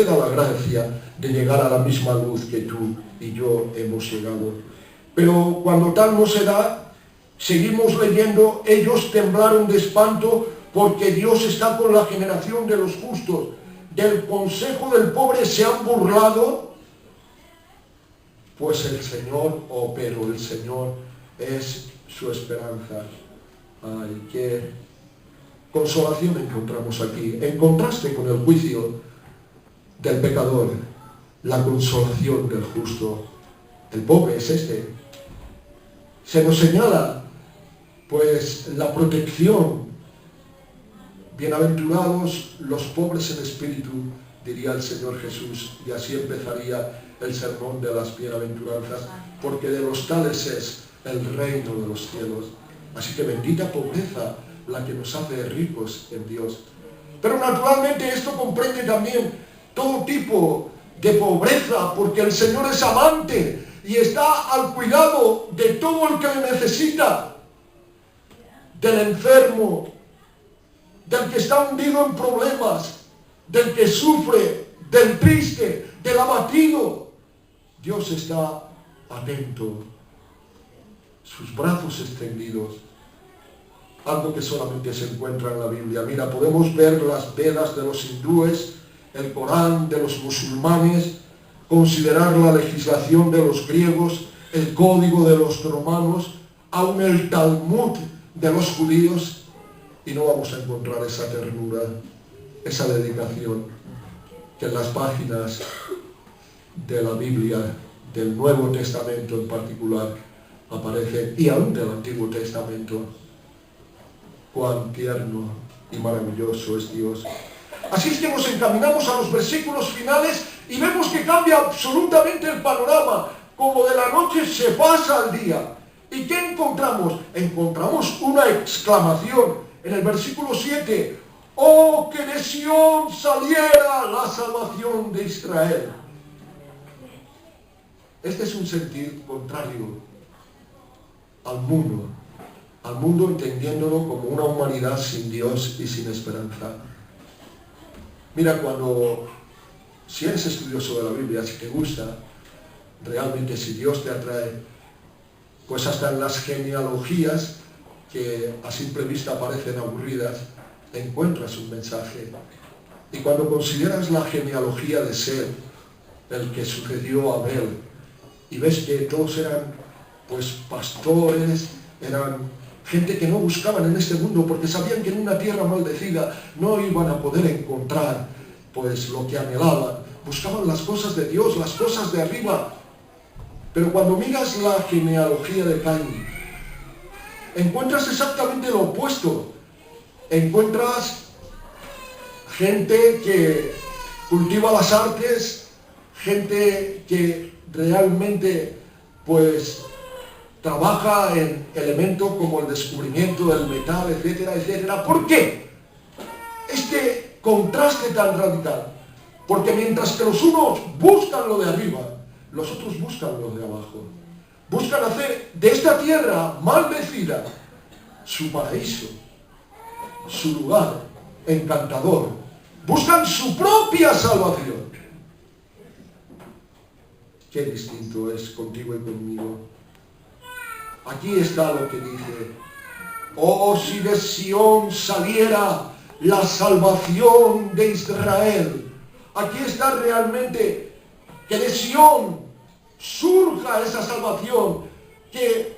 da la gracia de llegar a la misma luz que tú y yo hemos llegado. Pero cuando tal no se da, seguimos leyendo, ellos temblaron de espanto porque Dios está con la generación de los justos. Del consejo del pobre se han burlado, pues el Señor, pero el Señor es su esperanza. Ay, qué consolación encontramos aquí. En contraste con el juicio del pecador, la consolación del justo. El pobre es este. Se nos señala, pues, la protección. Bienaventurados los pobres en espíritu, diría el Señor Jesús, y así empezaría el sermón de las bienaventuranzas, porque de los tales es el reino de los cielos. Así que bendita pobreza la que nos hace ricos en Dios. Pero naturalmente esto comprende también todo tipo de pobreza, porque el Señor es amante y está al cuidado de todo el que le necesita, del enfermo, del que está hundido en problemas, del que sufre, del triste, del abatido. Dios está atento, sus brazos extendidos, algo que solamente se encuentra en la Biblia. Mira, podemos ver las Vedas de los hindúes, el Corán de los musulmanes, considerar la legislación de los griegos, el código de los romanos, aún el Talmud de los judíos, y no vamos a encontrar esa ternura, esa dedicación que en las páginas de la Biblia, del Nuevo Testamento en particular, aparece, y aún del Antiguo Testamento. Cuán tierno y maravilloso es Dios. Así es que nos encaminamos a los versículos finales y vemos que cambia absolutamente el panorama. Como de la noche se pasa al día. ¿Y qué encontramos? Encontramos una exclamación en el versículo 7. ¡Oh, que de Sión saliera la salvación de Israel! Este es un sentir contrario al mundo entendiéndolo como una humanidad sin Dios y sin esperanza. Mira, si eres estudioso de la Biblia, si te gusta, realmente si Dios te atrae, pues hasta en las genealogías, que a simple vista parecen aburridas, encuentras un mensaje. Y cuando consideras la genealogía de Seth, el que sucedió a Abel, y ves que todos eran pues pastores, eran gente que no buscaban en este mundo porque sabían que en una tierra maldecida no iban a poder encontrar pues lo que anhelaban. Buscaban las cosas de Dios, las cosas de arriba. Pero cuando miras la genealogía de Caín, encuentras exactamente lo opuesto. Encuentras gente que cultiva las artes, gente que realmente pues trabaja en elementos como el descubrimiento del metal, etcétera, etcétera. ¿Por qué este contraste tan radical? Porque mientras que los unos buscan lo de arriba, los otros buscan lo de abajo. Buscan hacer de esta tierra maldecida su paraíso, su lugar encantador. Buscan su propia salvación. Qué distinto es contigo y conmigo. Aquí está lo que dice: oh, si de Sión saliera la salvación de Israel. Aquí está realmente que de Sión surja esa salvación. ¿Qué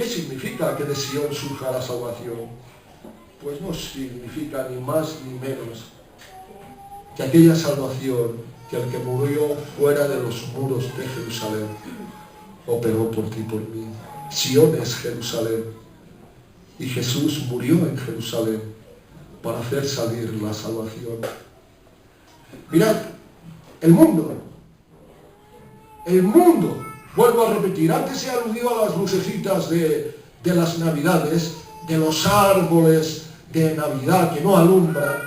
significa que de Sión surja la salvación? Pues no significa ni más ni menos que aquella salvación que el que murió fuera de los muros de Jerusalén operó por ti y por mí. Sión es Jerusalén, y Jesús murió en Jerusalén para hacer salir la salvación. Mirad, el mundo, vuelvo a repetir, antes he aludido a las lucecitas de las Navidades, de los árboles de Navidad que no alumbran,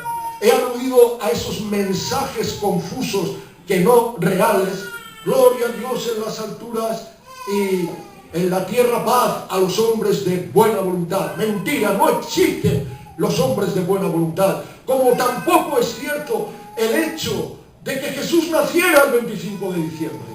he aludido a esos mensajes confusos que no reales. Gloria a Dios en las alturas y en la tierra paz a los hombres de buena voluntad. Mentira, no existen los hombres de buena voluntad. Como tampoco es cierto el hecho de que Jesús naciera el 25 de diciembre.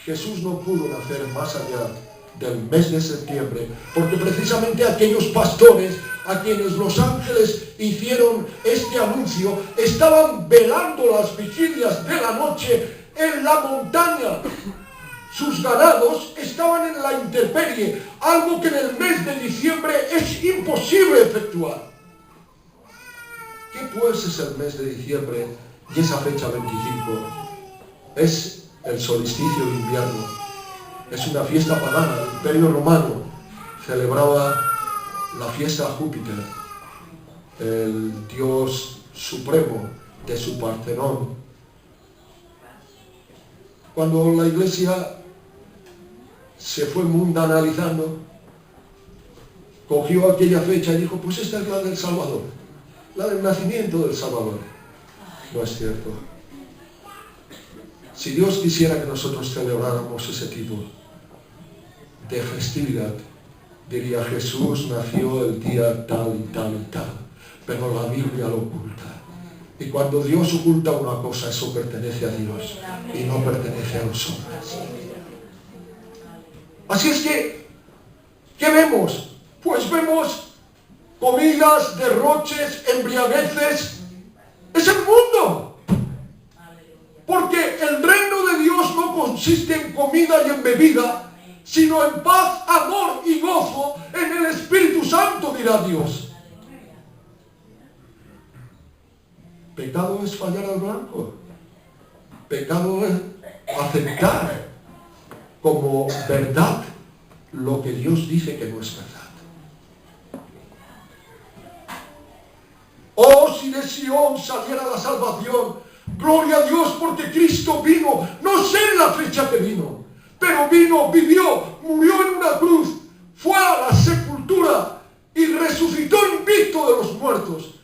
Jesús no pudo nacer más allá del mes de septiembre, porque precisamente aquellos pastores a quienes los ángeles hicieron este anuncio estaban velando las vigilias de la noche en la montaña. Sus ganados estaban en la intemperie, algo que en el mes de diciembre es imposible efectuar. ¿Qué pues es el mes de diciembre y esa fecha 25? Es el solsticio de invierno. Es una fiesta pagana. El Imperio Romano celebraba la fiesta a Júpiter, el dios supremo de su Partenón. Cuando la Iglesia se fue mundanalizando, cogió aquella fecha y dijo, pues esta es la del Salvador, la del nacimiento del Salvador. No es cierto. Si Dios quisiera que nosotros celebráramos ese tipo de festividad, diría, Jesús nació el día tal y tal y tal, pero la Biblia lo oculta. Y cuando Dios oculta una cosa, eso pertenece a Dios y no pertenece a los hombres. Así es que, ¿qué vemos? Pues vemos comidas, derroches, embriagueces. ¡Es el mundo! Porque el reino de Dios no consiste en comida y en bebida, sino en paz, amor y gozo en el Espíritu Santo, dirá Dios. Pecado es fallar al blanco. Pecado es aceptar como verdad lo que Dios dice que no es verdad. Oh, si de Sion saliera la salvación, gloria a Dios porque Cristo vino, no sé la fecha que vino, pero vino, vivió, murió en una cruz, fue a la sepultura y resucitó invicto de los muertos.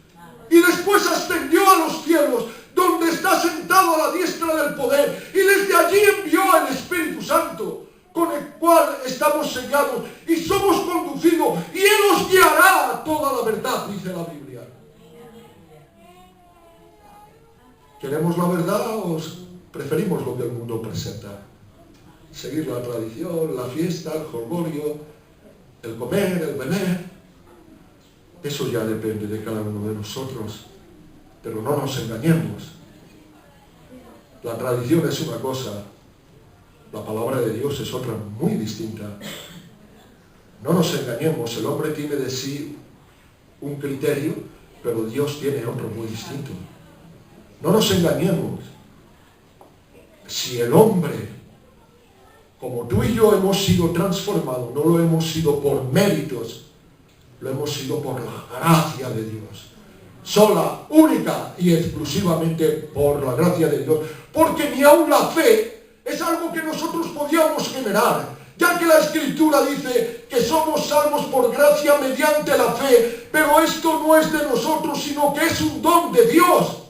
Y después ascendió a los cielos, donde está sentado a la diestra del poder, y desde allí envió al Espíritu Santo, con el cual estamos sellados y somos conducidos, y Él os guiará a toda la verdad, dice la Biblia. ¿Queremos la verdad o preferimos lo que el mundo presenta? Seguir la tradición, la fiesta, el jolgorio, el comer, el beber. Eso ya depende de cada uno de nosotros, pero no nos engañemos. La tradición es una cosa, la palabra de Dios es otra muy distinta. No nos engañemos, el hombre tiene de sí un criterio, pero Dios tiene otro muy distinto. No nos engañemos. Si el hombre, como tú y yo hemos sido transformados, no lo hemos sido por méritos, lo hemos sido por la gracia de Dios. Sola, única y exclusivamente por la gracia de Dios. Porque ni aun la fe es algo que nosotros podíamos generar, ya que la Escritura dice que somos salvos por gracia mediante la fe, pero esto no es de nosotros, sino que es un don de Dios.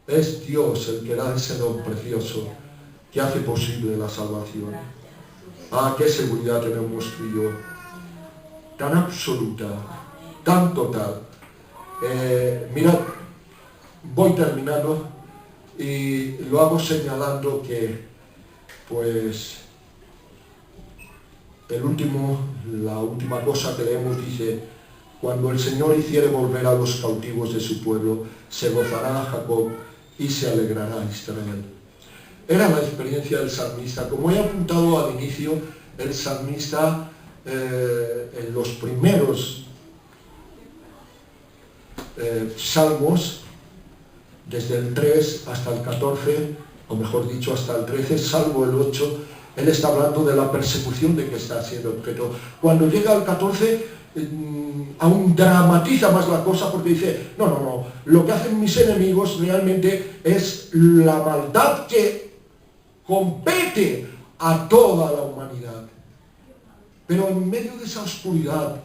Es Dios el que da ese don precioso que hace posible la salvación. Ah, qué seguridad tenemos tú y yo, tan absoluta, tan total. Mirad, voy terminando y lo hago señalando que, pues, la última cosa que leemos dice, cuando el Señor hiciere volver a los cautivos de su pueblo, se gozará Jacob y se alegrará Israel. Era la experiencia del salmista. Como he apuntado al inicio, el salmista en los primeros salmos, desde el 3 hasta el 14, o mejor dicho hasta el 13, salvo el 8, él está hablando de la persecución de que está siendo objeto. Cuando llega al 14, aún dramatiza más la cosa porque dice, no, lo que hacen mis enemigos realmente es la maldad que compete a toda la humanidad. Pero en medio de esa oscuridad,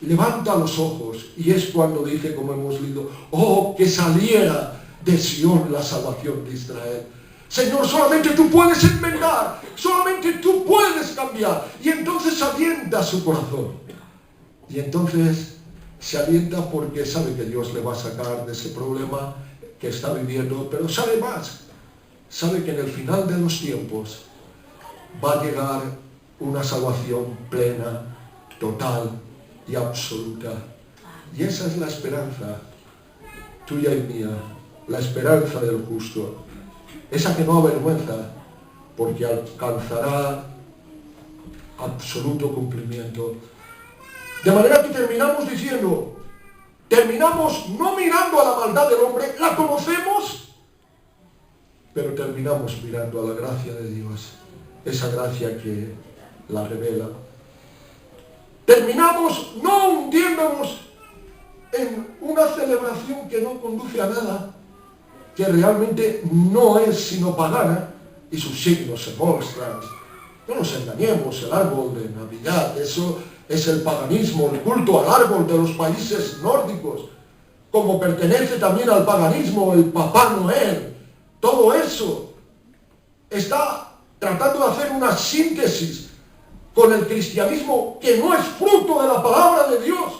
levanta los ojos y es cuando dice, como hemos leído, oh, que saliera de Sion la salvación de Israel. Señor, solamente tú puedes enmendar, solamente tú puedes cambiar. Y entonces alienta su corazón. Y entonces se alienta porque sabe que Dios le va a sacar de ese problema que está viviendo, pero sabe más, sabe que en el final de los tiempos va a llegar una salvación plena, total y absoluta. Y esa es la esperanza tuya y mía, la esperanza del justo, esa que no avergüenza, porque alcanzará absoluto cumplimiento. De manera que terminamos diciendo, terminamos no mirando a la maldad del hombre, la conocemos, pero terminamos mirando a la gracia de Dios, esa gracia que la revela. Terminamos no hundiéndonos en una celebración que no conduce a nada, que realmente no es sino pagana, y sus signos se muestran. No nos engañemos, el árbol de Navidad, eso es el paganismo, el culto al árbol de los países nórdicos, como pertenece también al paganismo el Papá Noel. Todo eso está tratando de hacer una síntesis con el cristianismo que no es fruto de la palabra de Dios,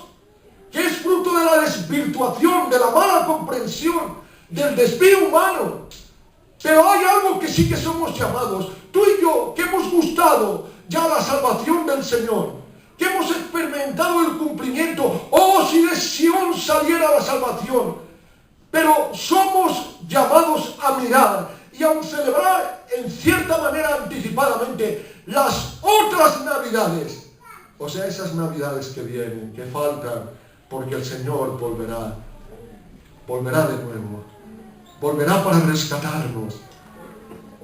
que es fruto de la desvirtuación, de la mala comprensión, del desvío humano. Pero hay algo que sí que somos llamados, tú y yo, que hemos gustado ya la salvación del Señor, que hemos experimentado el cumplimiento. Oh, si de Sion saliera la salvación. Pero somos llamados a mirar y a celebrar en cierta manera anticipadamente las otras Navidades. O sea, esas Navidades que vienen, que faltan, porque el Señor volverá de nuevo. Volverá para rescatarnos.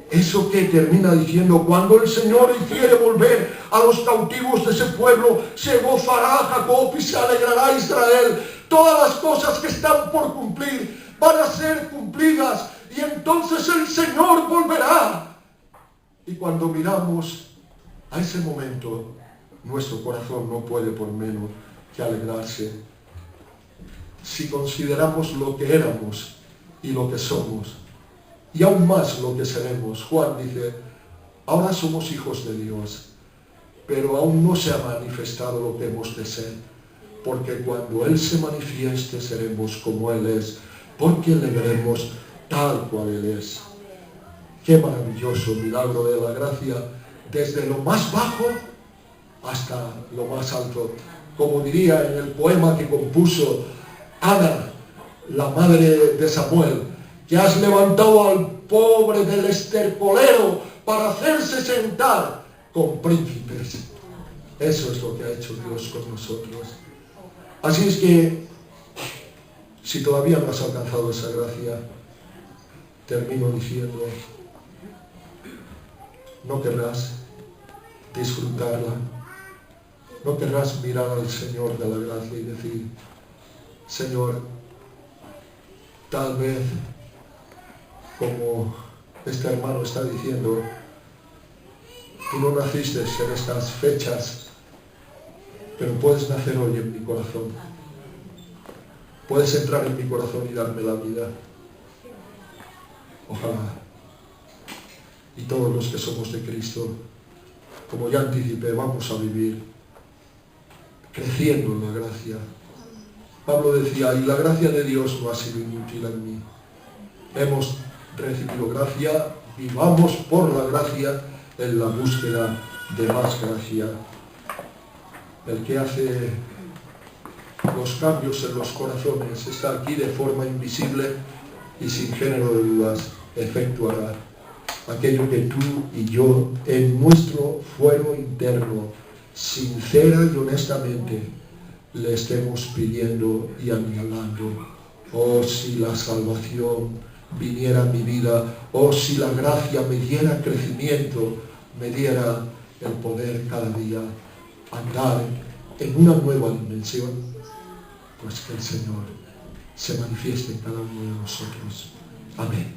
Eso que termina diciendo, cuando el Señor hiciere volver a los cautivos de ese pueblo, se gozará Jacob y se alegrará Israel. Todas las cosas que están por cumplir van a ser cumplidas y entonces el Señor volverá. Y cuando miramos a ese momento, nuestro corazón no puede por menos que alegrarse. Si consideramos lo que éramos y lo que somos, y aún más lo que seremos. Juan dice, ahora somos hijos de Dios, pero aún no se ha manifestado lo que hemos de ser, porque cuando Él se manifieste seremos como Él es, porque le veremos tal cual Él es. Qué maravilloso milagro de la gracia, desde lo más bajo hasta lo más alto. Como diría en el poema que compuso Ana, la madre de Samuel, que has levantado al pobre del estercolero para hacerse sentar con príncipes. Eso es lo que ha hecho Dios con nosotros. Así es que, si todavía no has alcanzado esa gracia, termino diciendo, no querrás disfrutarla, no querrás mirar al Señor de la gracia y decir, Señor, tal vez, como este hermano está diciendo, tú no naciste en estas fechas, pero puedes nacer hoy en mi corazón. Puedes entrar en mi corazón y darme la vida. Ojalá. Y todos los que somos de Cristo, como ya anticipé, vamos a vivir creciendo en la gracia. Pablo decía, y la gracia de Dios no ha sido inútil en mí. Hemos recibido gracia, vivamos por la gracia en la búsqueda de más gracia. El que hace los cambios en los corazones está aquí de forma invisible y sin género de dudas efectuará aquello que tú y yo en nuestro fuero interno, sincera y honestamente, le estemos pidiendo y anhelando. Oh, si la salvación viniera a mi vida, oh, si la gracia me diera crecimiento, me diera el poder cada día andar en una nueva dimensión, pues que el Señor se manifieste en cada uno de nosotros. Amén.